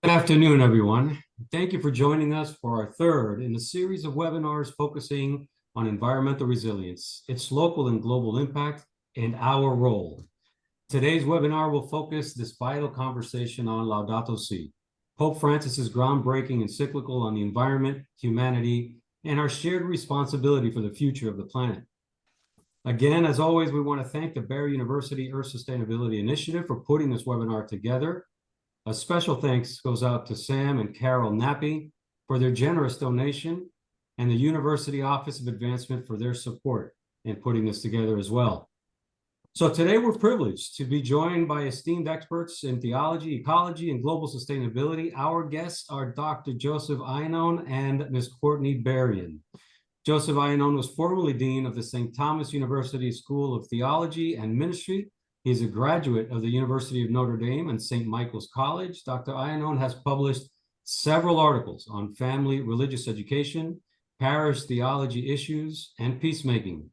Good afternoon, everyone. Thank you for joining us for our third in a series of webinars focusing on environmental resilience, its local and global impact, and our role. Today's webinar will focus this vital conversation on Laudato Si, Pope Francis's groundbreaking encyclical on the environment, humanity, and our shared responsibility for the future of the planet. Again, as always, we want to thank the Barry University Earth Sustainability Initiative for putting this webinar together. A special thanks goes out to Sam and Carol Nappy for their generous donation and the University Office of Advancement for their support in putting this together as well. So today we're privileged to be joined by esteemed experts in theology, ecology, and global sustainability. Our guests are Dr. Joseph Iannone and Ms. Courtney Berrien. Joseph Iannone was formerly Dean of the St. Thomas University School of Theology and Ministry. He's a graduate of the University of Notre Dame and St. Michael's College. Dr. Iannone has published several articles on family religious education, parish theology issues, and peacemaking.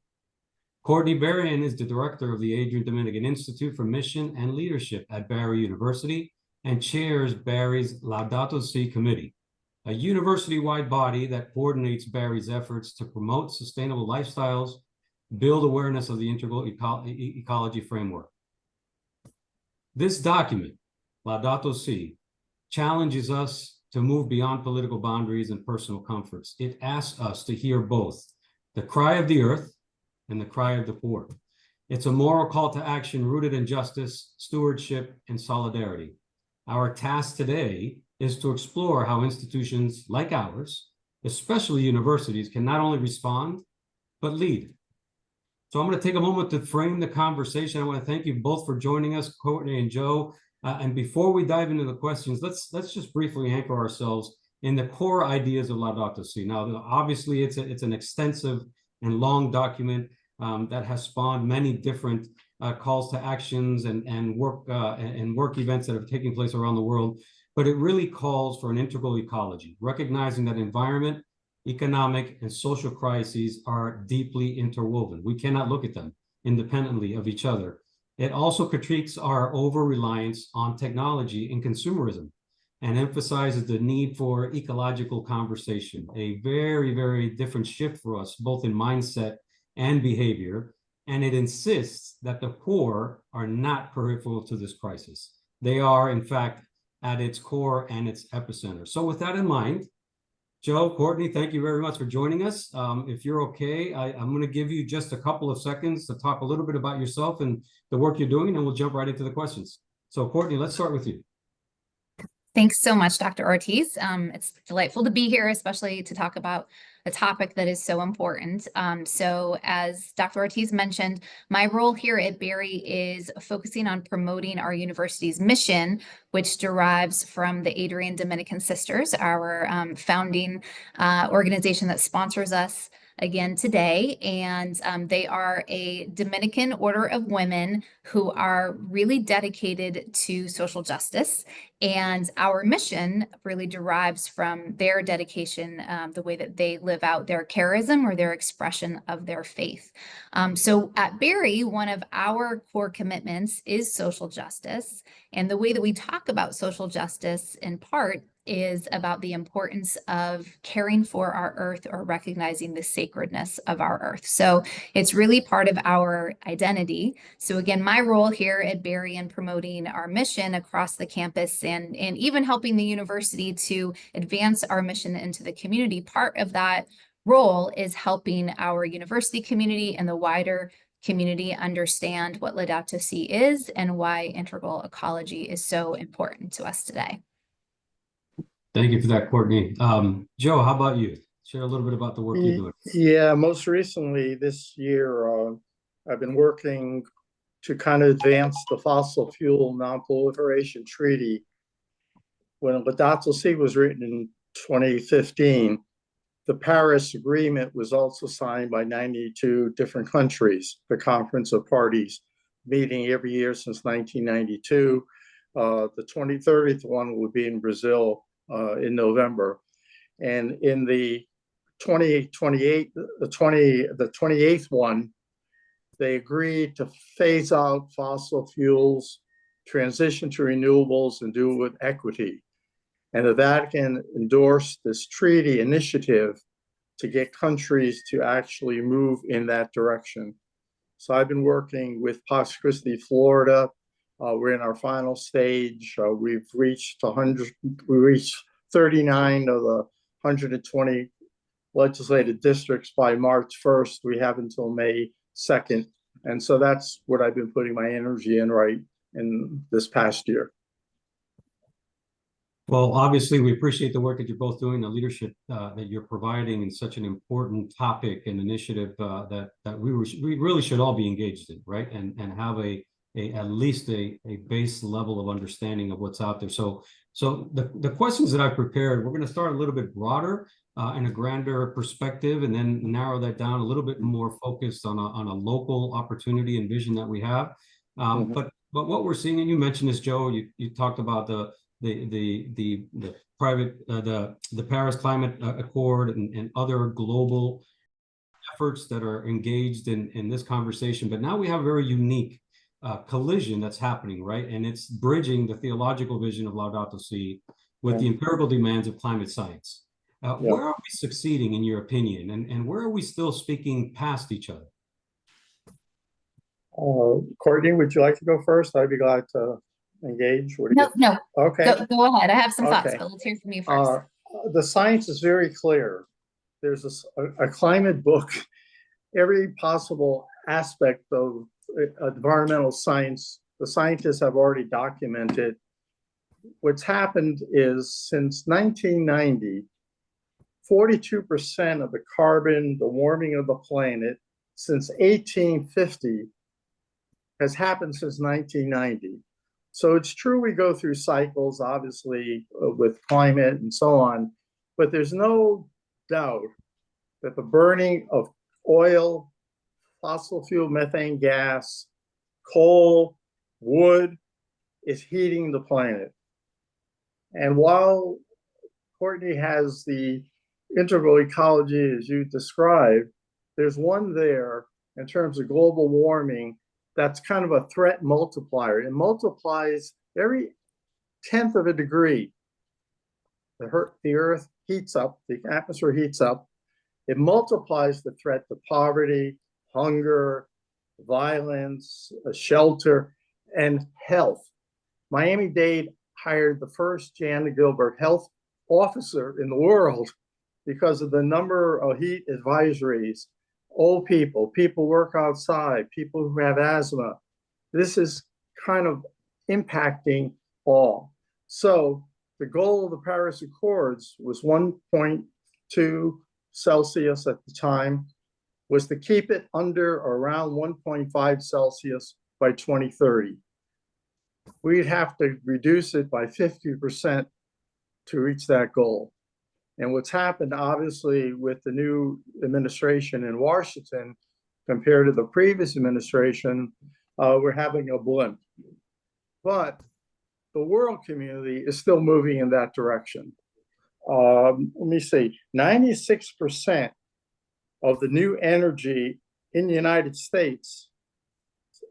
Courtney Berrien is the director of the Adrian Dominican Institute for Mission and Leadership at Barry University and chairs Barry's Laudato Si Committee, a university-wide body that coordinates Barry's efforts to promote sustainable lifestyles, build awareness of the integral ecology framework. This document, Laudato Si, challenges us to move beyond political boundaries and personal comforts. It asks us to hear both the cry of the earth and the cry of the poor. It's a moral call to action rooted in justice, stewardship, and solidarity. Our task today is to explore how institutions like ours, especially universities, can not only respond, but lead. So I'm going to take a moment to frame the conversation. I want to thank you both for joining us, Courtney and Joe. And before we dive into the questions, let's just briefly anchor ourselves in the core ideas of Laudato Si. Now, obviously, it's an extensive and long document that has spawned many different calls to actions and work events that have taken place around the world. But it really calls for an integral ecology, recognizing that environment, economic, and social crises are deeply interwoven. We cannot look at them independently of each other. It also critiques our over-reliance on technology and consumerism and emphasizes the need for ecological conversation, a very, very different shift for us, both in mindset and behavior. And it insists that the poor are not peripheral to this crisis. They are, in fact, at its core and its epicenter. So with that in mind, Joe, Courtney, thank you very much for joining us. If you're okay, I'm going to give you just a couple of seconds to talk a little bit about yourself and the work you're doing, and we'll jump right into the questions. So Courtney, let's start with you. Thanks so much, Dr. Ortiz. It's delightful to be here, especially to talk about a topic that is so important. So as Dr. Ortiz mentioned, my role here at Barry is focusing on promoting our university's mission, which derives from the Adrian Dominican Sisters, our founding organization that sponsors us again today. And they are a Dominican order of women who are really dedicated to social justice. And our mission really derives from their dedication, the way that they live out their charism or their expression of their faith. So at Barry, one of our core commitments is social justice. And the way that we talk about social justice in part is about the importance of caring for our earth or recognizing the sacredness of our earth. So it's really part of our identity. So again, my role here at Barry in promoting our mission across the campus and even helping the university to advance our mission into the community, part of that role is helping our university community and the wider community understand what Laudato Si is and why integral ecology is so important to us today. Thank you for that, Courtney. Joe, how about you? Share a little bit about the work you're doing. Yeah, most recently this year, I've been working to kind of advance the fossil fuel non-proliferation treaty. When Laudato Si was written in 2015, the Paris Agreement was also signed by 92 different countries, the Conference of Parties, meeting every year since 1992. The 2030th one will be in Brazil in November. And in the 28th one, they agreed to phase out fossil fuels, transition to renewables, and do it with equity. And the Vatican endorsed this treaty initiative to get countries to actually move in that direction. So I've been working with Pax Christi, Florida. We're in our final stage. We've reached 39 of the 120 legislative districts by March 1st. We have until May 2nd. And so that's what I've been putting my energy in right in this past year. Well, obviously, we appreciate the work that you're both doing, the leadership that you're providing in such an important topic and initiative that we really should all be engaged in, right? And have at least a base level of understanding of what's out there. So the questions that I prepared, we're going to start a little bit broader in a grander perspective, and then narrow that down a little bit more focused on a local opportunity and vision that we have. But what we're seeing, and you mentioned this, Joe, you talked about the Paris Climate Accord and other global efforts that are engaged in this conversation. But now we have a very unique collision that's happening, right? And it's bridging the theological vision of Laudato Si with the empirical demands of climate science. Where are we succeeding, in your opinion? And where are we still speaking past each other? Courtney, would you like to go first? I'd be glad to engage. No. Okay. Go ahead. I have some thoughts, but let's hear from you first. The science is very clear. There's a climate book. Every possible aspect of environmental science, the scientists have already documented. What's happened is since 1990, 42% of the carbon, the warming of the planet since 1850 has happened since 1990. So it's true we go through cycles, obviously, with climate and so on, but there's no doubt that the burning of oil, fossil fuel, methane gas, coal, wood is heating the planet. And while Courtney has the integral ecology, as you described, there's one there in terms of global warming that's kind of a threat multiplier. It multiplies every 1/10 of a degree. The earth heats up, the atmosphere heats up. It multiplies the threat to poverty, hunger, violence, shelter, and health. Miami-Dade hired the first Jan Gilbert health officer in the world because of the number of heat advisories. Old people, people work outside, people who have asthma. This is kind of impacting all. So the goal of the Paris Accords was 1.2 Celsius at the time, was to keep it under or around 1.5 Celsius by 2030. We'd have to reduce it by 50% to reach that goal. And what's happened, obviously, with the new administration in Washington compared to the previous administration, we're having a blimp. But the world community is still moving in that direction. Let me see, 96% of the new energy in the United States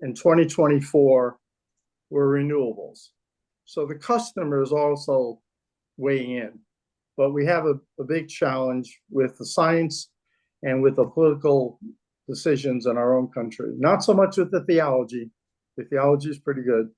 in 2024 were renewables. So the customer is also weighing in. But we have a big challenge with the science and with the political decisions in our own country. Not so much with the theology. The theology is pretty good.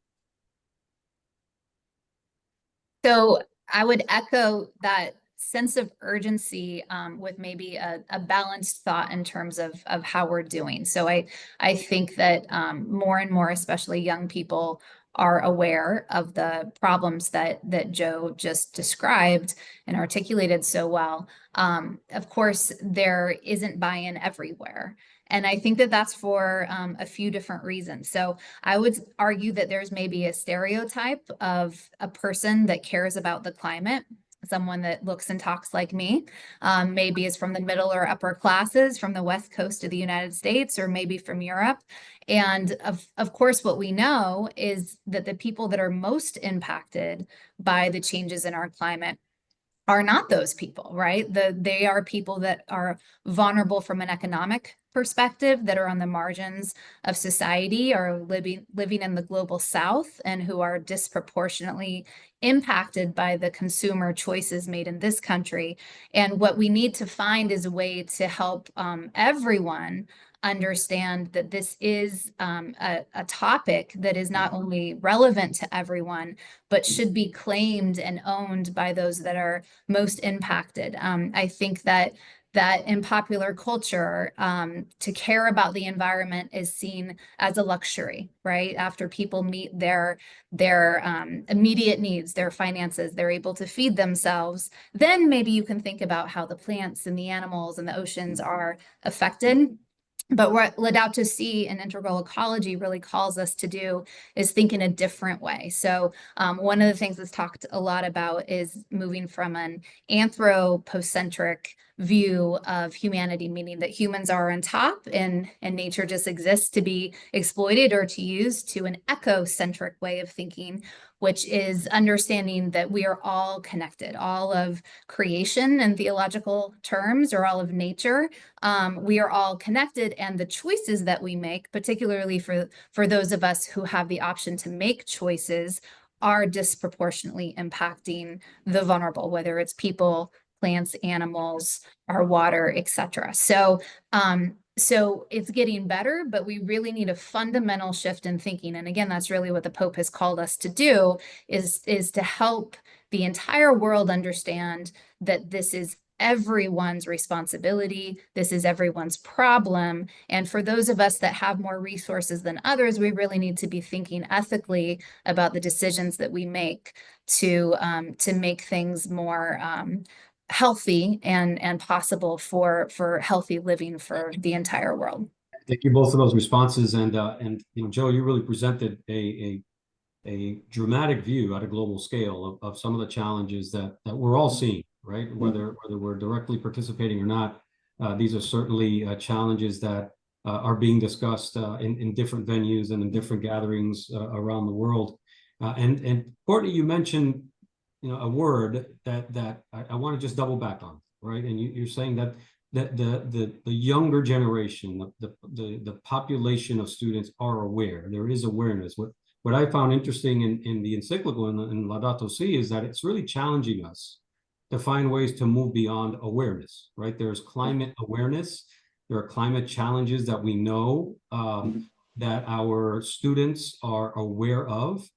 So I would echo that sense of urgency with maybe a balanced thought in terms of how we're doing. So I think that more and more, especially young people, are aware of the problems that Joe just described and articulated so well. Of course, there isn't buy-in everywhere. And I think that that's for a few different reasons. So I would argue that there's maybe a stereotype of a person that cares about the climate, someone that looks and talks like me, maybe is from the middle or upper classes from the West Coast of the United States, or maybe from Europe. And of course, what we know is that the people that are most impacted by the changes in our climate are not those people, right? They are people that are vulnerable from an economic perspective, that are on the margins of society, are living in the global south, and who are disproportionately impacted by the consumer choices made in this country. And what we need to find is a way to help everyone understand that this is a topic that is not only relevant to everyone, but should be claimed and owned by those that are most impacted. I think that in popular culture, to care about the environment is seen as a luxury, right? After people meet their immediate needs, their finances, they're able to feed themselves, then maybe you can think about how the plants and the animals and the oceans are affected. But what Laudato Si and integral ecology really calls us to do is think in a different way. So one of the things that's talked a lot about is moving from an anthropocentric view of humanity, meaning that humans are on top and nature just exists to be exploited or to use, to an ecocentric way of thinking, which is understanding that we are all connected. All of creation in theological terms, or all of nature, we are all connected, and the choices that we make, particularly for those of us who have the option to make choices, are disproportionately impacting the vulnerable, whether it's people, plants, animals, our water, etc. So it's getting better, but we really need a fundamental shift in thinking. And again, that's really what the Pope has called us to do, is to help the entire world understand that this is everyone's responsibility. This is everyone's problem. And for those of us that have more resources than others, we really need to be thinking ethically about the decisions that we make to make things more healthy and possible for healthy living for the entire world. Thank you both for those responses. And Joe, you really presented a dramatic view at a global scale of some of the challenges that we're all seeing, right? Whether we're directly participating or not, these are certainly challenges that are being discussed in different venues and in different gatherings around the world. And Courtney, you mentioned a word that I want to just double back on, right? And you're saying that the younger generation, the population of students are aware. There is awareness. What I found interesting in the encyclical in Laudato Si is that it's really challenging us to find ways to move beyond awareness, right? There's climate awareness. There are climate challenges that we know that our students are aware of.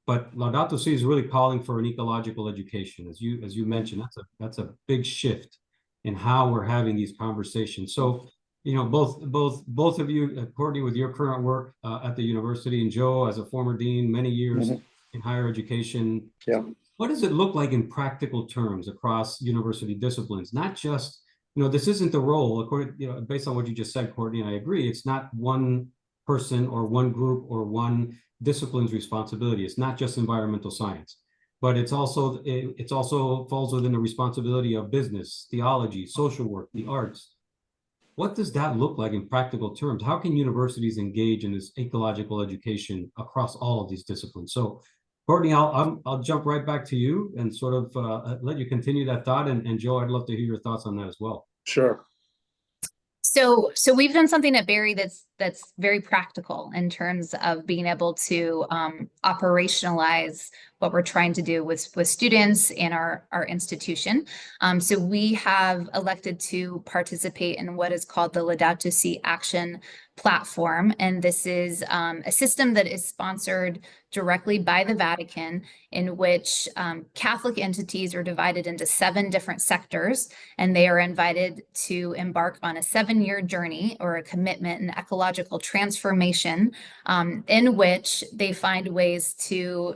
But Laudato Si is really calling for an ecological education, as you mentioned. That's a big shift in how we're having these conversations. So, both of you, Courtney, with your current work at the university, and Joe, as a former dean, many years in higher education. Yeah. What does it look like in practical terms across university disciplines? Not just, this isn't the role, according, based on what you just said, Courtney, and I agree. It's not one person or one group or one discipline's responsibility. It's not just environmental science, but it also falls within the responsibility of business, theology, social work, the arts. What does that look like in practical terms? How can universities engage in this ecological education across all of these disciplines? So, Courtney, I'll jump right back to you and sort of let you continue that thought. And Joe, I'd love to hear your thoughts on that as well. Sure. So we've done something at Berry that's very practical in terms of being able to operationalize what we're trying to do with students in our institution. So we have elected to participate in what is called the Laudato Si Action Platform, and this is a system that is sponsored directly by the Vatican, in which Catholic entities are divided into 7 different sectors, and they are invited to embark on a 7-year journey or a commitment in ecological transformation, in which they find ways to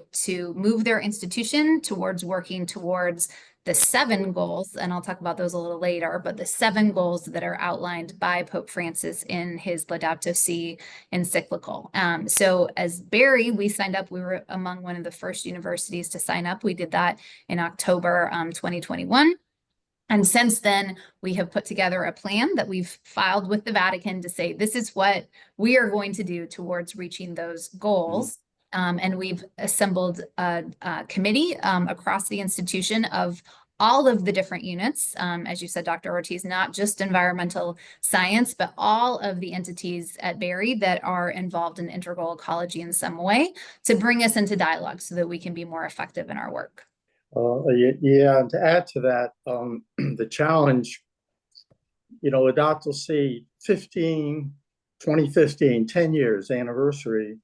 move their institution towards working towards the 7 goals, and I'll talk about those a little later, but the 7 goals that are outlined by Pope Francis in his Laudato Si encyclical. So as Berry, we signed up. We were among one of the first universities to sign up. We did that in October 2021. And since then, we have put together a plan that we've filed with the Vatican to say, this is what we are going to do towards reaching those goals. And we've assembled a committee across the institution of all of the different units, as you said, Dr. Ortiz, not just environmental science, but all of the entities at Berry that are involved in integral ecology in some way, to bring us into dialogue so that we can be more effective in our work. Yeah, and to add to that, the challenge, Laudato Si 2015, 10 years anniversary,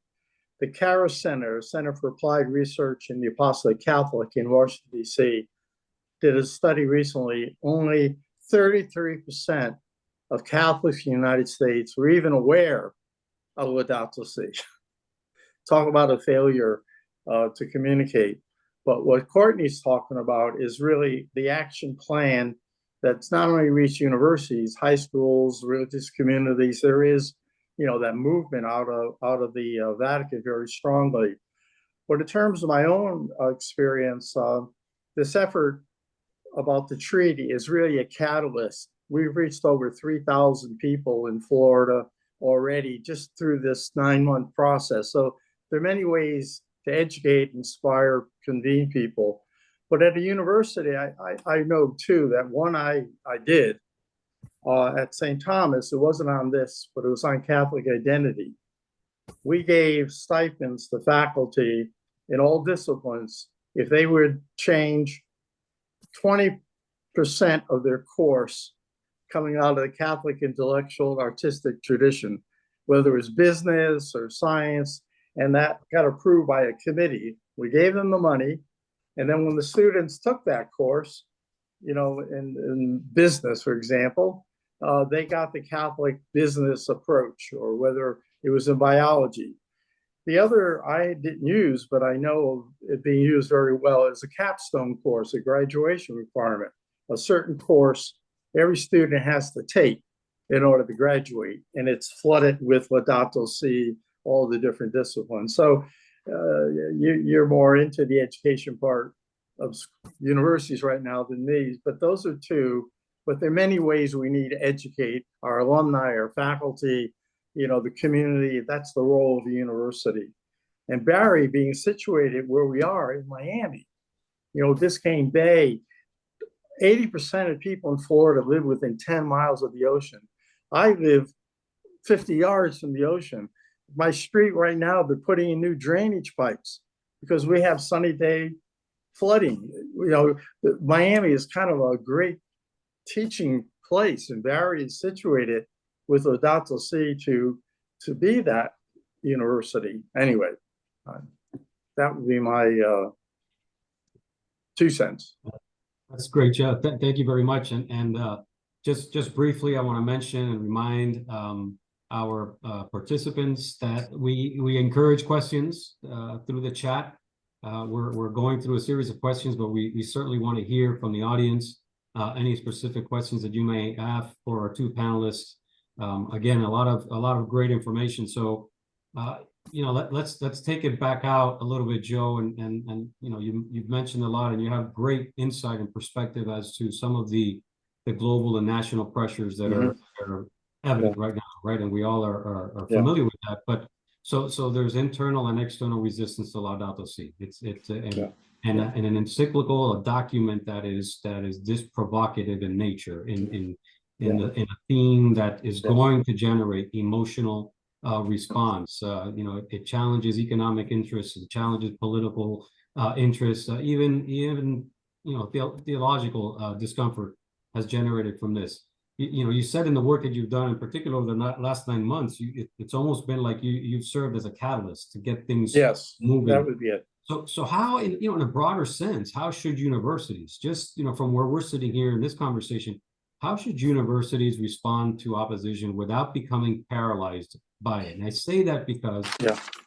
the CARA Center for Applied Research in the Apostolic Catholic in Washington, D.C., did a study recently. Only 33% of Catholics in the United States were even aware of Laudato Si. Talk about a failure to communicate. But what Courtney's talking about is really the action plan that's not only reached universities, high schools, religious communities. There is, that movement out of the Vatican very strongly. But in terms of my own experience, this effort about the treaty is really a catalyst. We've reached over 3,000 people in Florida already just through this 9-month process. So there are many ways to educate, inspire, convene people. But at a university, I know too that one I did at St. Thomas, it wasn't on this, but it was on Catholic identity. We gave stipends to faculty in all disciplines if they would change 20% of their course coming out of the Catholic intellectual and artistic tradition, whether it was business or science, and that got approved by a committee. We gave them the money, and then when the students took that course, in business, for example, they got the Catholic business approach, or whether it was in biology. The other I didn't use, but I know it being used very well, is a capstone course, a graduation requirement, a certain course every student has to take in order to graduate. And it's flooded with Laudato Si, all the different disciplines. So you're more into the education part of universities right now than me, but those are two. But there are many ways we need to educate our alumni, our faculty, the community. That's the role of the university. And Barry being situated where we are in Miami, Biscayne Bay, 80% of people in Florida live within 10 miles of the ocean. I live 50 yards from the ocean. My street right now, they're putting in new drainage pipes because we have sunny day flooding. Miami is kind of a great teaching place, and Barry is situated with Laudato Si to be that university. Anyway, that would be my 2 cents. That's great, Jeff. Thank you very much. And just briefly, I want to mention and remind our participants that we encourage questions through the chat. We're going through a series of questions, but we certainly want to hear from the audience any specific questions that you may have for our two panelists. Again, a lot of great information. So let's take it back out a little bit, Joe, and you've mentioned a lot, and you have great insight and perspective as to some of the global and national pressures that are evident right now, right? And we all are familiar with that. But so there's internal and external resistance to Laudato Si. And an encyclical, a document that is this provocative in nature, in a theme that is going to generate emotional response. It challenges economic interests, it challenges political interests, even theological discomfort has generated from this. You said in the work that you've done, in particular over the last 9 months, it's almost been like you've served as a catalyst to get things moving. That would be it. So how, in a broader sense, how should universities, just from where we're sitting here in this conversation, how should universities respond to opposition without becoming paralyzed by it? And I say that because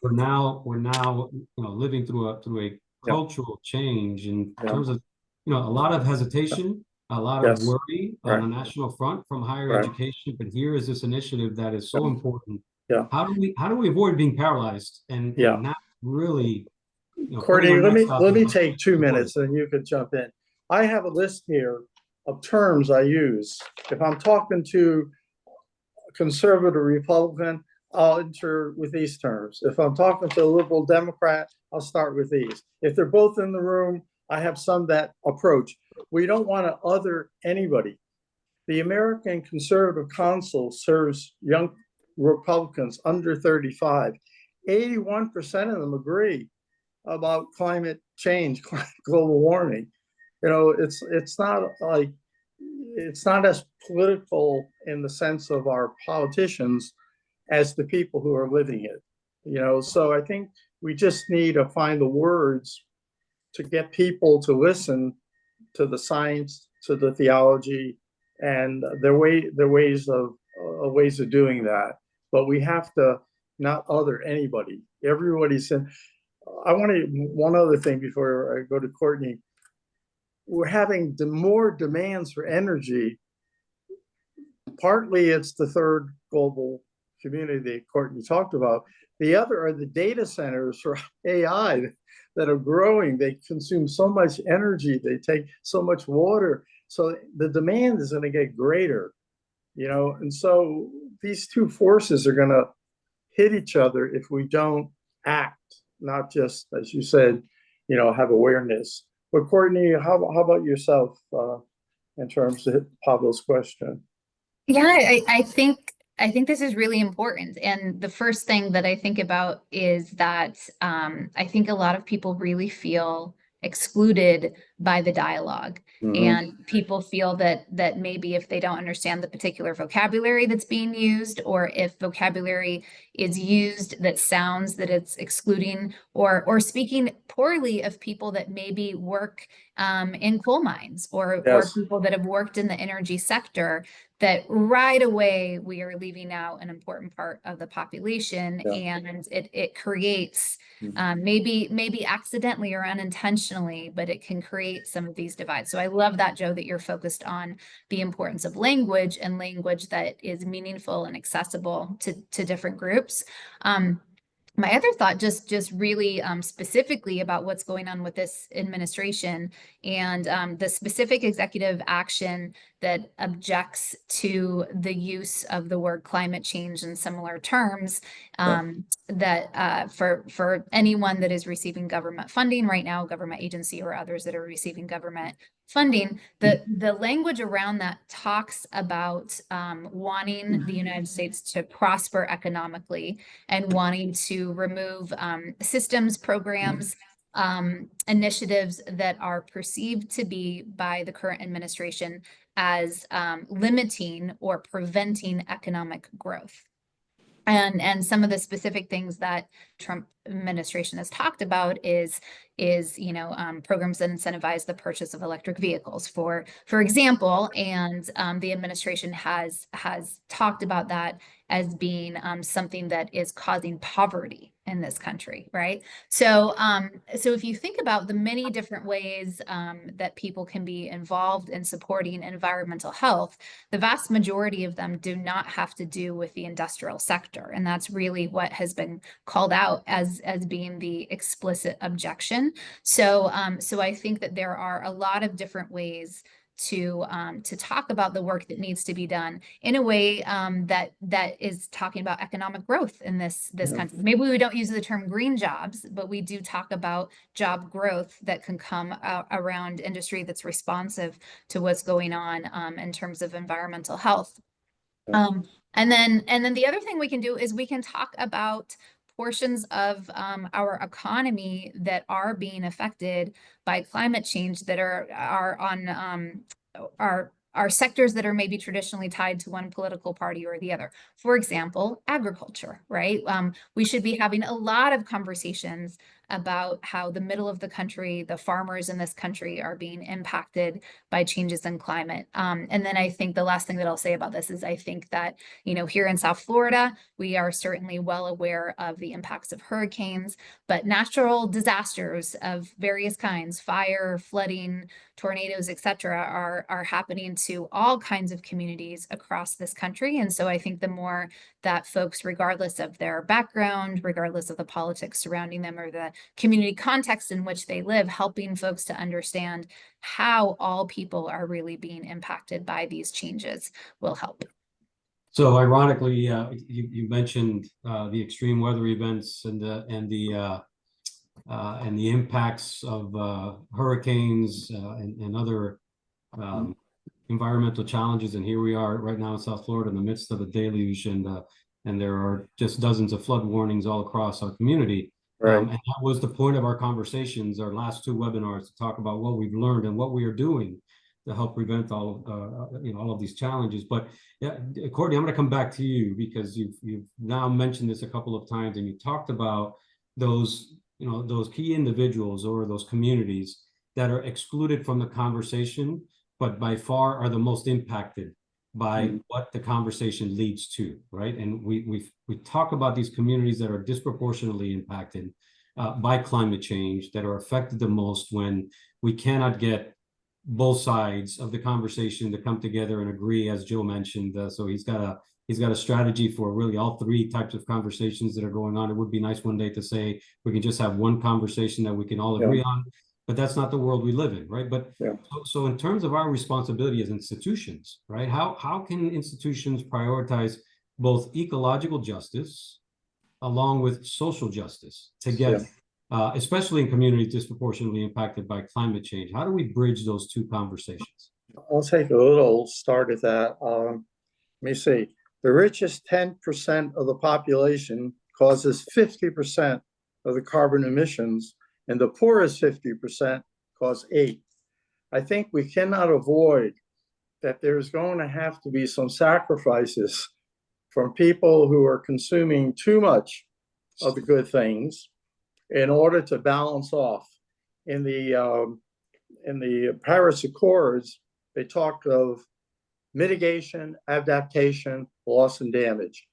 we're now living through a cultural change in terms of a lot of hesitation, a lot of worry on a national front from higher education. But here is this initiative that is so important. How do we avoid being paralyzed and not really? Courtney, let me take 2 minutes and you could jump in. I have a list here of terms I use. If I'm talking to a conservative Republican, I'll enter with these terms. If I'm talking to a liberal Democrat, I'll start with these. If they're both in the room, I have some that approach. We don't want to other anybody. The American Conservative Council serves young Republicans under 35. 81% of them agree about climate change, global warming. You know, it's not like, it's not as political in the sense of our politicians as the people who are living it. You know, so I think we just need to find the words to get people to listen to the science, to the theology, and their ways of doing that. But we have to not other anybody. Everybody's in. I want to one other thing before I go to Courtney. We're having more demands for energy. Partly it's the third global community that Courtney talked about. The other are the data centers for AI that are growing. They consume so much energy, they take so much water. So the demand is going to get greater, you know, and so these two forces are going to hit each other if we don't act, not just, as you said, you know, have awareness. But Courtney, how about yourself in terms of Pablo's question? Yeah, I think this is really important. And the first thing that I think about is that I think a lot of people really feel excluded by the dialogue. And people feel that maybe if they don't understand the particular vocabulary that's being used, or if vocabulary is used that sounds that it's excluding or speaking poorly of people that maybe work in coal mines or people that have worked in the energy sector, that right away we are leaving out an important part of the population. And it creates maybe accidentally or unintentionally, but it can create some of these divides. So I love that, Joe, that you're focused on the importance of language and language that is meaningful and accessible to different groups. My other thought, just really specifically about what's going on with this administration and the specific executive action that objects to the use of the word climate change in similar terms, that for anyone that is receiving government funding right now, government agency or others that are receiving government funding, the language around that talks about wanting the United States to prosper economically and wanting to remove systems, programs, initiatives that are perceived to be by the current administration as limiting or preventing economic growth. And some of the specific things that Trump administration has talked about is programs that incentivize the purchase of electric vehicles, for example, and the administration has talked about that as being something that is causing poverty in this country, right? So if you think about the many different ways that people can be involved in supporting environmental health, the vast majority of them do not have to do with the industrial sector, and that's really what has been called out as being the explicit objection. So I think that there are a lot of different ways to talk about the work that needs to be done in a way that is talking about economic growth in this country. Maybe we don't use the term green jobs, but we do talk about job growth that can come around industry that's responsive to what's going on in terms of environmental health. And then the other thing we can do is we can talk about portions of our economy that are being affected by climate change, that are sectors that are maybe traditionally tied to one political party or the other. For example, agriculture, right? We should be having a lot of conversations about how the middle of the country, the farmers in this country, are being impacted by changes in climate. And then I think the last thing that I'll say about this is I think that, here in South Florida, we are certainly well aware of the impacts of hurricanes, but natural disasters of various kinds, fire, flooding, tornadoes, et cetera, are happening to all kinds of communities across this country. And so I think the more that folks, regardless of their background, regardless of the politics surrounding them or the community context in which they live, helping folks to understand how all people are really being impacted by these changes will help. So ironically, you mentioned the extreme weather events and the impacts of hurricanes and other environmental challenges, and here we are right now in South Florida in the midst of a deluge, and there are just dozens of flood warnings all across our community. Right. And that was the point of our conversations, our last two webinars, to talk about what we've learned and what we are doing to help prevent all of these challenges. But yeah, Courtney, I'm going to come back to you because you've now mentioned this a couple of times, and you talked about those key individuals or those communities that are excluded from the conversation, but by far are the most impacted by what the conversation leads to, right? And we talk about these communities that are disproportionately impacted by climate change, that are affected the most when we cannot get both sides of the conversation to come together and agree, as Joe mentioned. So he's got a strategy for really all three types of conversations that are going on. It would be nice one day to say we can just have one conversation that we can all agree on, but that's not the world we live in, right? But so in terms of our responsibility as institutions, right? How can institutions prioritize both ecological justice along with social justice together, especially in communities disproportionately impacted by climate change? How do we bridge those two conversations? I'll take a little start at that. Let me see. The richest 10% of the population causes 50% of the carbon emissions, and the poorest 50% cause 8%. I think we cannot avoid that there's going to have to be some sacrifices from people who are consuming too much of the good things in order to balance off. In the Paris Accords, they talked of mitigation, adaptation, loss, and damage.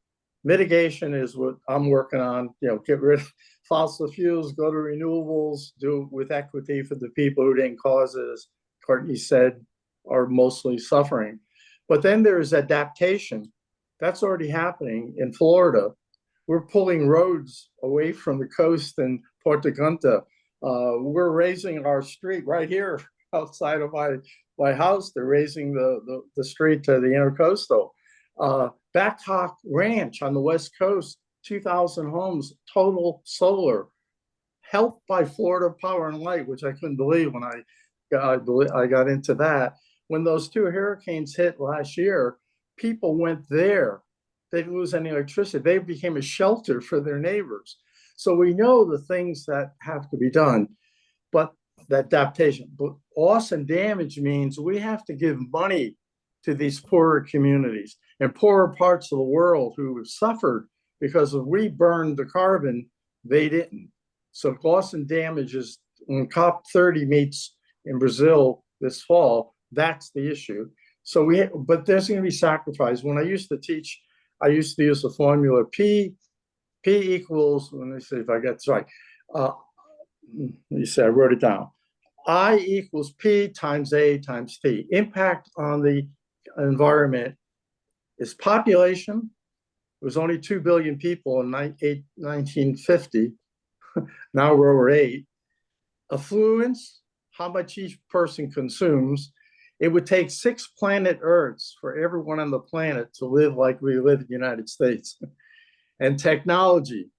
Mitigation is what I'm working on, get rid of fossil fuels, go to renewables, do it with equity for the people who didn't cause it, as Courtney said, are mostly suffering. But then there's adaptation. That's already happening in Florida. We're pulling roads away from the coast in Puerto Gunta. We're raising our street right here outside of my house. They're raising the street to the intercoastal. Backhawk Ranch on the West Coast, 2,000 homes, total solar, helped by Florida Power and Light, which I couldn't believe when I got into that. When those two hurricanes hit last year, people went there. They didn't lose any electricity. They became a shelter for their neighbors. So we know the things that have to be done, but that adaptation. But loss and damage means we have to give money to these poorer communities and poorer parts of the world who have suffered because if we burned the carbon, they didn't. So loss and damage is when COP30 meets in Brazil this fall, that's the issue. So but there's going to be sacrifice. When I used to teach, I used to use the formula P equals, let me see if I get this right. You say I wrote it down. I equals P times A times T. Impact on the environment is population. It was only 2 billion people in 1950. Now we're over 8. Affluence, how much each person consumes. It would take 6 planet Earths for everyone on the planet to live like we live in the United States. And technology,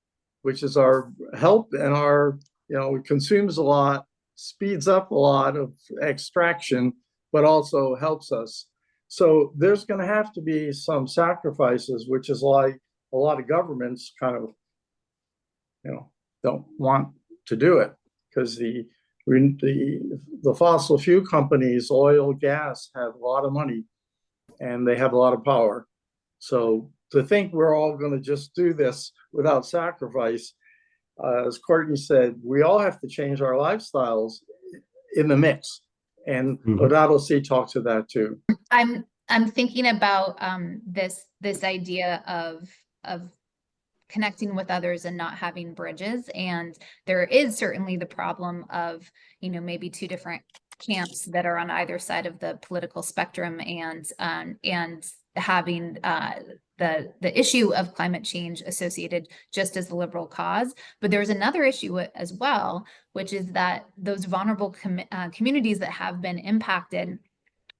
which is our help and our, it consumes a lot, speeds up a lot of extraction, but also helps us. So there's going to have to be some sacrifices, which is like a lot of governments kind of, don't want to do it because the fossil fuel companies, oil, gas, have a lot of money and they have a lot of power. So to think we're all going to just do this without sacrifice, as Courtney said, we all have to change our lifestyles in the mix. And Laudato Si talks to that too. I'm thinking about this idea of connecting with others and not having bridges. And there is certainly the problem of, maybe two different camps that are on either side of the political spectrum and having the issue of climate change associated just as the liberal cause. But there's another issue as well, which is that those vulnerable communities that have been impacted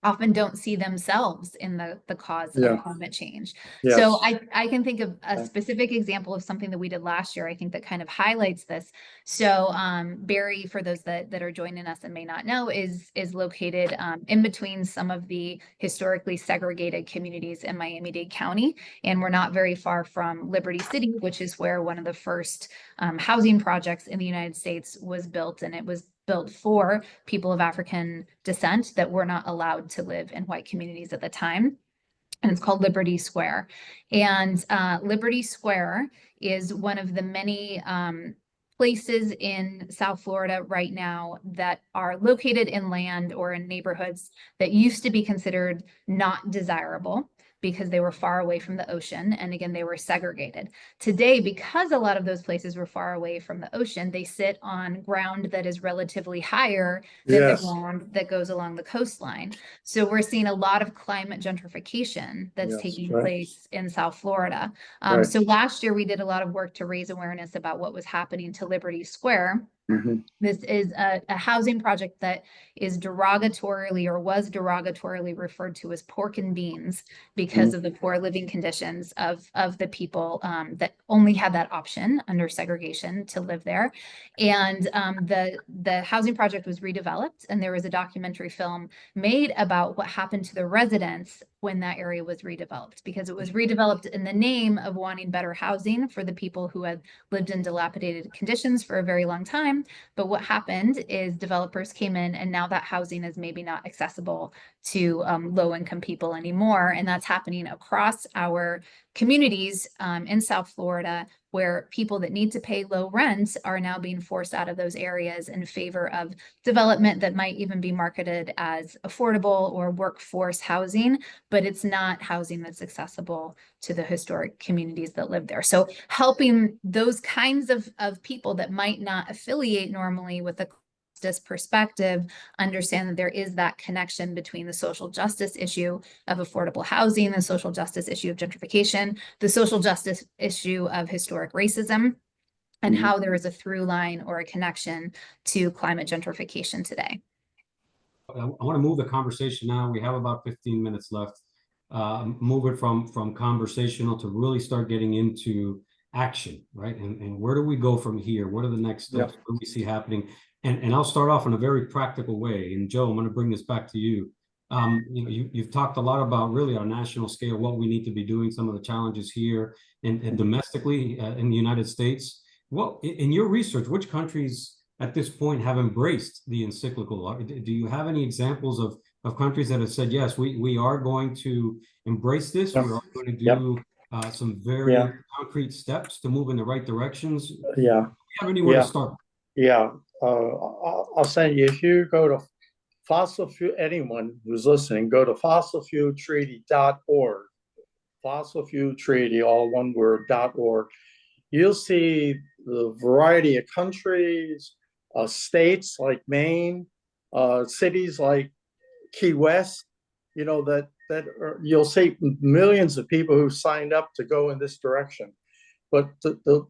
often don't see themselves in the cause Yeah. of climate change. Yes. So I can think of a specific example of something that we did last year, I think that kind of highlights this. So Barry, for those that are joining us and may not know, is located in between some of the historically segregated communities in Miami-Dade County. And we're not very far from Liberty City, which is where one of the first housing projects in the United States was built. And it was built for people of African descent that were not allowed to live in white communities at the time. And it's called Liberty Square. And Liberty Square is one of the many places in South Florida right now that are located in land or in neighborhoods that used to be considered not desirable because they were far away from the ocean. And again, they were segregated. Today, because a lot of those places were far away from the ocean, they sit on ground that is relatively higher than the ground that goes along the coastline. So we're seeing a lot of climate gentrification that's taking place in South Florida. So last year we did a lot of work to raise awareness about what was happening to Liberty Square. This is a housing project that is derogatorily or was derogatorily referred to as pork and beans because of the poor living conditions of the people that only had that option under segregation to live there. And the housing project was redeveloped, and there was a documentary film made about what happened to the residents when that area was redeveloped, because it was redeveloped in the name of wanting better housing for the people who had lived in dilapidated conditions for a very long time. But what happened is developers came in, and now that housing is maybe not accessible to low-income people anymore. And that's happening across our communities in South Florida, where people that need to pay low rent are now being forced out of those areas in favor of development that might even be marketed as affordable or workforce housing, but it's not housing that's accessible to the historic communities that live there. So helping those kinds of people that might not affiliate normally with the justice perspective understand that there is that connection between the social justice issue of affordable housing, the social justice issue of gentrification, the social justice issue of historic racism, and how there is a through line or a connection to climate gentrification today. I want to move the conversation now. We have about 15 minutes left. Move it from conversational to really start getting into action, right? And where do we go from here? What are the next steps? What do we see happening? And I'll start off in a very practical way. And Joe, I'm going to bring this back to you. You've talked a lot about really on a national scale what we need to be doing, some of the challenges here and domestically in the United States. Well, in your research, which countries at this point have embraced the encyclical? Do you have any examples of countries that have said, yes, we are going to embrace this? We are going to do some very concrete steps to move in the right directions? Do you have anywhere to start? I'll send you, if you go to fossil fuel, anyone who's listening, go to fossilfueltreaty.org, fossil fuel treaty, all one word, .org. You'll see the variety of countries, states like Maine, cities like Key West, that you'll see millions of people who signed up to go in this direction. But the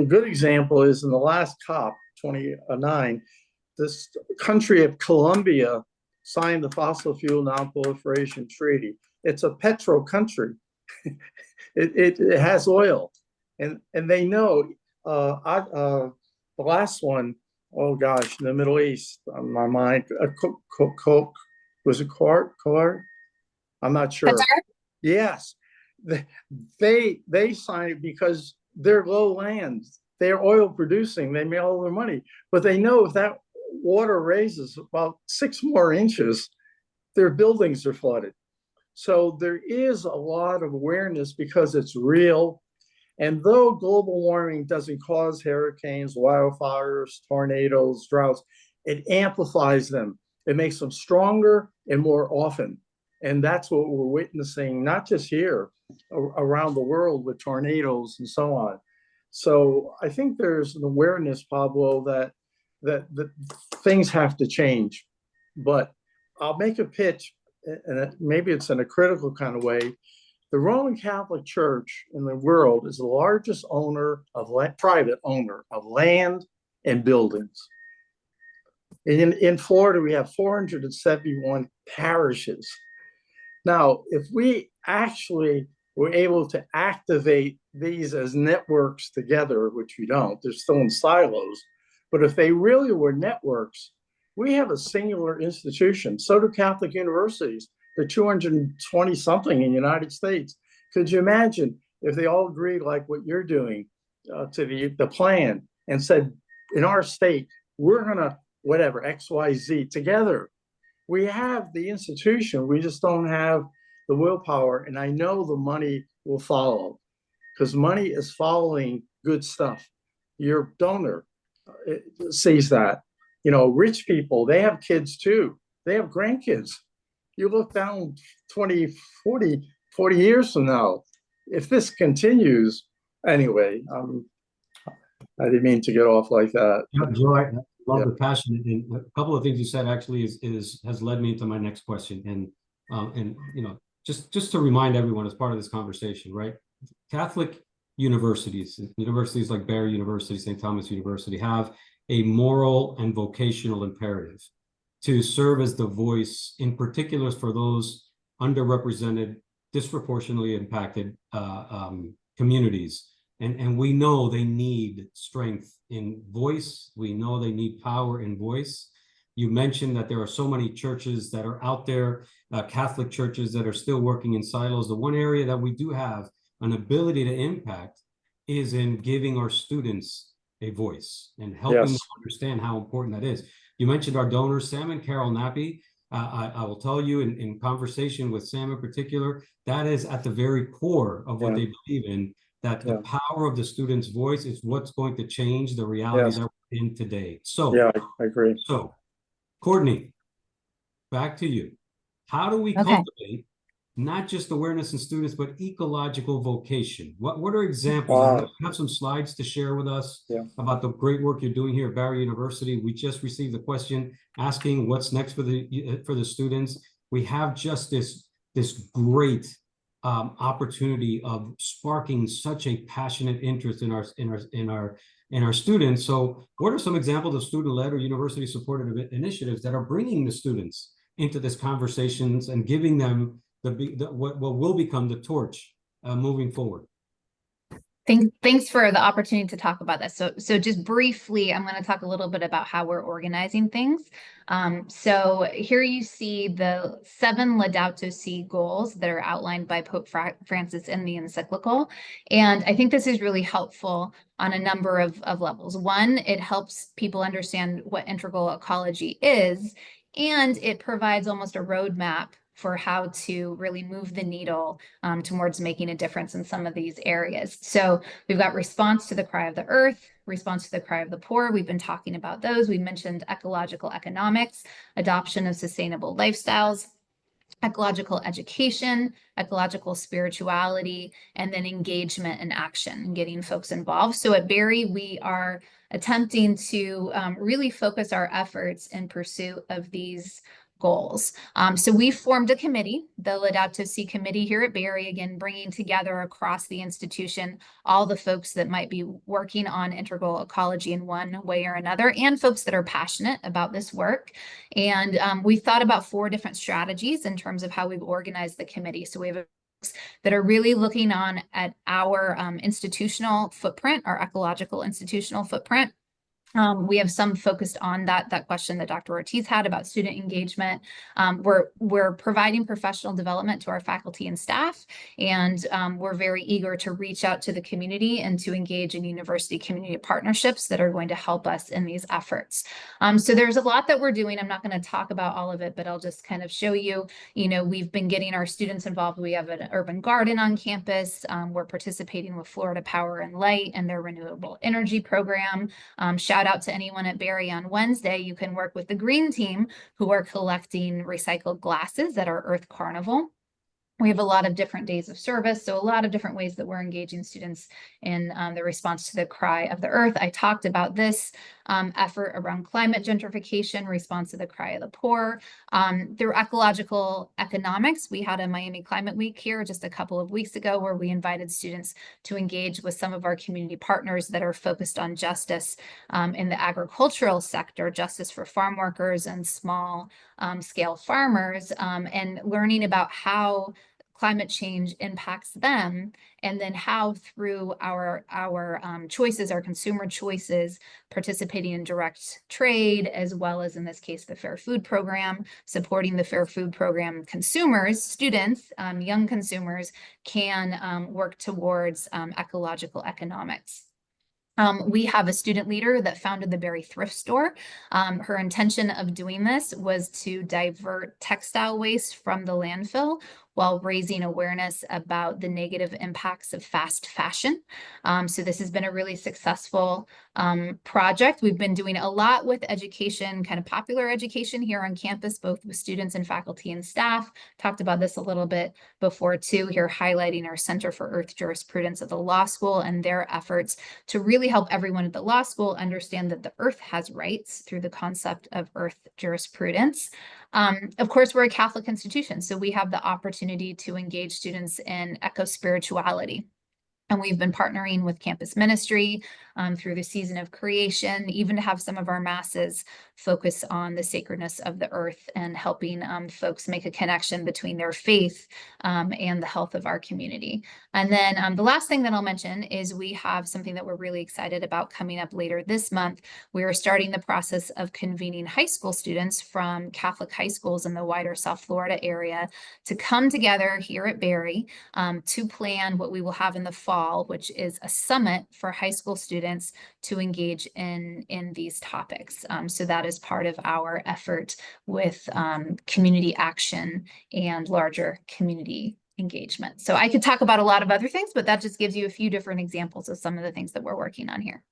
good example is in the last COP 29, this country of Colombia signed the Fossil Fuel Non-Proliferation Treaty. It's a petro country. it has oil, and they know. The last one, oh gosh, in the Middle East, on my mind, was it Qatar? I'm not sure. Qatar? Yes, they signed it because they're low land. They're oil producing. They make all their money, but they know if that water raises about 6 more inches, their buildings are flooded. So there is a lot of awareness because it's real. And though global warming doesn't cause hurricanes, wildfires, tornadoes, droughts, it amplifies them. It makes them stronger and more often. And that's what we're witnessing, not just here, around the world with tornadoes and so on. So I think there's an awareness, Pablo, that things have to change. But I'll make a pitch, and maybe it's in a critical kind of way. The Roman Catholic Church in the world is the largest owner of private owner of land and buildings. In Florida, we have 471 parishes. Now, if we actually were able to activate these as networks together, which we don't, they're still in silos, but if they really were networks, we have a singular institution. So do Catholic universities. There are 220 something in the United States. Could you imagine if they all agreed like what you're doing to the plan and said, in our state, we're going to whatever, XYZ together. We have the institution, we just don't have the willpower. And I know the money will follow because money is following good stuff. Your donor sees that. You know, rich people, they have kids too. They have grandkids. You look down 20, 40 years from now, if this continues, anyway, I didn't mean to get off like that. Yeah, Joe, I love the passion, and a couple of things you said actually has led me into my next question. And you know, just to remind everyone as part of this conversation, right? Catholic universities like Barry University, St. Thomas University, have a moral and vocational imperative to serve as the voice, in particular for those underrepresented, disproportionately impacted communities. And we know they need strength in voice. We know they need power in voice. You mentioned that there are so many churches that are out there, Catholic churches that are still working in silos. The one area that we do have an ability to impact is in giving our students a voice and helping them understand how important that is. You mentioned our donors, Sam and Carol Nappy. I will tell you in conversation with Sam in particular, that is at the very core of what they believe in, that the power of the student's voice is what's going to change the reality that we're in today. So yeah, I agree. So Courtney, back to you. How do we cultivate not just awareness in students, but ecological vocation? What are examples? You have some slides to share with us about the great work you're doing here at Barry University. We just received a question asking what's next for the students. We have just this great opportunity of sparking such a passionate interest in our students. So what are some examples of student-led or university-supported initiatives that are bringing the students into this conversations and giving them what will become the torch moving forward? Thanks for the opportunity to talk about this. So just briefly, I'm going to talk a little bit about how we're organizing things. So here you see the 7 Laudato Si goals that are outlined by Pope Francis in the encyclical. And I think this is really helpful on a number of levels. One, it helps people understand what integral ecology is, and it provides almost a roadmap for how to really move the needle towards making a difference in some of these areas. So we've got response to the cry of the earth, response to the cry of the poor. We've been talking about those. We mentioned ecological economics, adoption of sustainable lifestyles, ecological education, ecological spirituality, and then engagement and action and getting folks involved. So at Barry, we are attempting to really focus our efforts in pursuit of these goals. So we formed a committee, the Laudato Si committee here at Barry, again, bringing together across the institution all the folks that might be working on integral ecology in one way or another, and folks that are passionate about this work. And we thought about 4 different strategies in terms of how we've organized the committee. So we have that are really looking on at our institutional footprint, our ecological institutional footprint. We have some focused on that question that Dr. Ortiz had about student engagement. We're providing professional development to our faculty and staff, and we're very eager to reach out to the community and to engage in university community partnerships that are going to help us in these efforts. So there's a lot that we're doing. I'm not going to talk about all of it, but I'll just kind of show you, we've been getting our students involved. We have an urban garden on campus. We're participating with Florida Power and Light and their renewable energy program. Shout out to anyone at Barry on Wednesday. You can work with the green team who are collecting recycled glasses at our Earth Carnival. We have a lot of different days of service, so a lot of different ways that we're engaging students in the response to the cry of the earth. I talked about this effort around climate gentrification, response to the cry of the poor. Through ecological economics, we had a Miami Climate Week here just a couple of weeks ago where we invited students to engage with some of our community partners that are focused on justice in the agricultural sector, justice for farm workers and small scale farmers, and learning about how climate change impacts them, and then how through our choices, our consumer choices, participating in direct trade, as well as in this case, the Fair Food Program, supporting the Fair Food Program consumers, students, young consumers can work towards ecological economics. We have a student leader that founded the Berry Thrift Store. Her intention of doing this was to divert textile waste from the landfill while raising awareness about the negative impacts of fast fashion. So this has been a really successful project. We've been doing a lot with education, kind of popular education here on campus, both with students and faculty and staff. Talked about this a little bit before too, here highlighting our Center for Earth Jurisprudence at the law school and their efforts to really help everyone at the law school understand that the earth has rights through the concept of earth jurisprudence. Of course, we're a Catholic institution, so we have the opportunity to engage students in eco-spirituality. And we've been partnering with campus ministry through the season of creation, even to have some of our masses focus on the sacredness of the earth and helping folks make a connection between their faith and the health of our community. And then the last thing that I'll mention is we have something that we're really excited about coming up later this month. We are starting the process of convening high school students from Catholic high schools in the wider South Florida area to come together here at Berry to plan what we will have in the fall, which is a summit for high school students to engage in these topics. So that is part of our effort with community action and larger community engagement. So I could talk about a lot of other things, but that just gives you a few different examples of some of the things that we're working on here.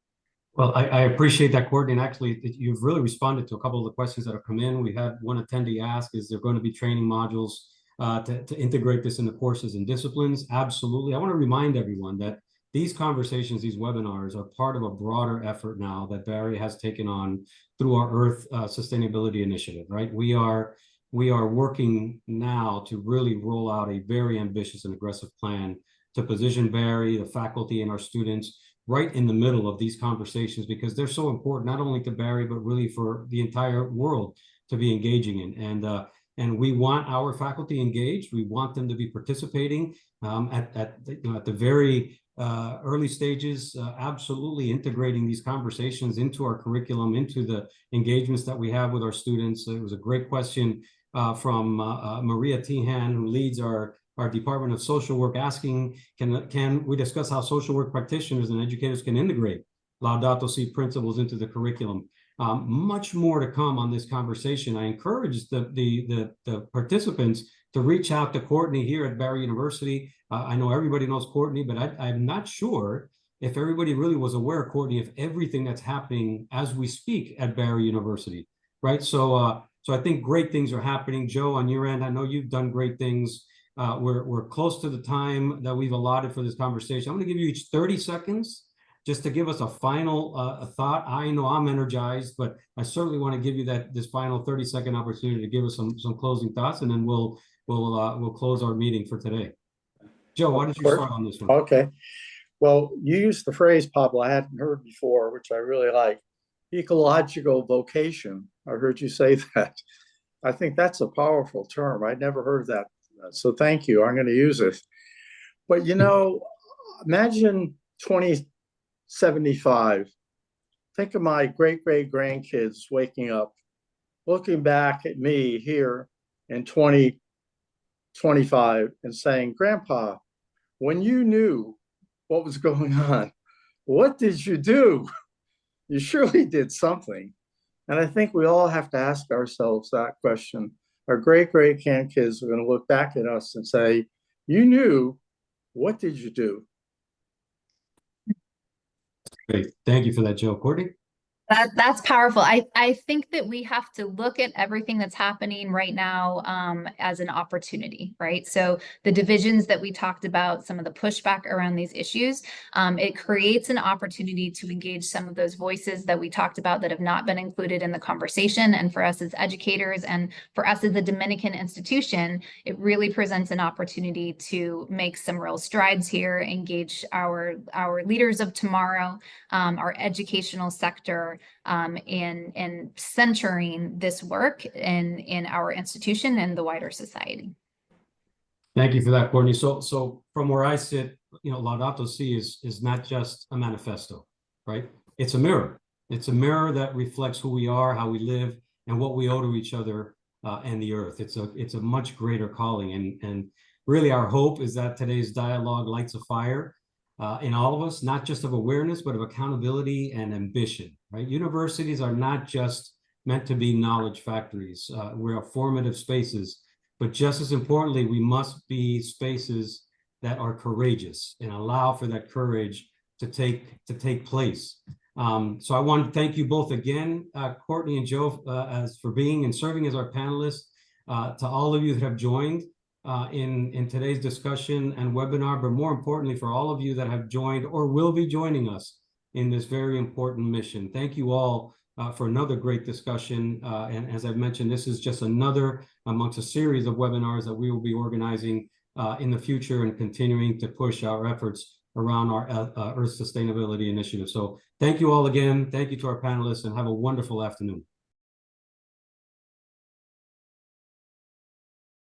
Well, I appreciate that, Courtney. And actually, you've really responded to a couple of the questions that have come in. We had one attendee ask, is there going to be training modules to integrate this in the courses and disciplines? Absolutely. I want to remind everyone that these conversations, these webinars, are part of a broader effort now that Berry has taken on through our Earth Sustainability Initiative, right? We are working now to really roll out a very ambitious and aggressive plan to position Berry, the faculty, and our students right in the middle of these conversations, because they're so important, not only to Berry, but really for the entire world to be engaging in. And we want our faculty engaged. We want them to be participating at the very early stages, absolutely integrating these conversations into our curriculum, into the engagements that we have with our students. It was a great question from Maria Tehan, who leads our Department of Social Work, asking, can we discuss how social work practitioners and educators can integrate Laudato Si principles into the curriculum? Much more to come on this conversation. I encourage the participants to reach out to Courtney here at Berry University. I know everybody knows Courtney, but I'm not sure if everybody really was aware, Courtney, of everything that's happening as we speak at Berry University, right? So I think great things are happening. Joe, on your end, I know you've done great things. We're close to the time that we've allotted for this conversation. I'm going to give you each 30 seconds just to give us a final thought. I know I'm energized, but I certainly want to give you this final 30-second opportunity to give us some closing thoughts, and then we'll close our meeting for today. Joe, why don't you start on this one? Okay. Well, you used the phrase, Pablo, I hadn't heard before, which I really like. Ecological vocation. I heard you say that. I think that's a powerful term. I'd never heard that. So thank you. I'm going to use it. But, imagine 2075. Think of my great-great-grandkids waking up, looking back at me here in 2025 and saying, Grandpa, when you knew what was going on, what did you do? You surely did something. And I think we all have to ask ourselves that question. Our great-great-grandkids are going to look back at us and say, you knew, what did you do? Great. Thank you for that, Joe. Courtney? That's powerful. I think that we have to look at everything that's happening right now as an opportunity, right? So the divisions that we talked about, some of the pushback around these issues, it creates an opportunity to engage some of those voices that we talked about that have not been included in the conversation. And for us as educators and for us as a Dominican institution, it really presents an opportunity to make some real strides here, engage our leaders of tomorrow, our educational sector, in centering this work in our institution and the wider society. Thank you for that, Courtney. So from where I sit, Laudato Si is not just a manifesto, right? It's a mirror. It's a mirror that reflects who we are, how we live, and what we owe to each other and the earth. It's a much greater calling, and really our hope is that today's dialogue lights a fire in all of us, not just of awareness, but of accountability and ambition, right? Universities are not just meant to be knowledge factories. We're formative spaces, but just as importantly, we must be spaces that are courageous and allow for that courage to take place. So I want to thank you both again, Courtney and Joe, for being and serving as our panelists. To all of you that have joined in today's discussion and webinar, but more importantly, for all of you that have joined or will be joining us in this very important mission. Thank you all for another great discussion. And as I've mentioned, this is just another amongst a series of webinars that we will be organizing in the future and continuing to push our efforts around our Earth Sustainability Initiative. So thank you all again. Thank you to our panelists, and have a wonderful afternoon.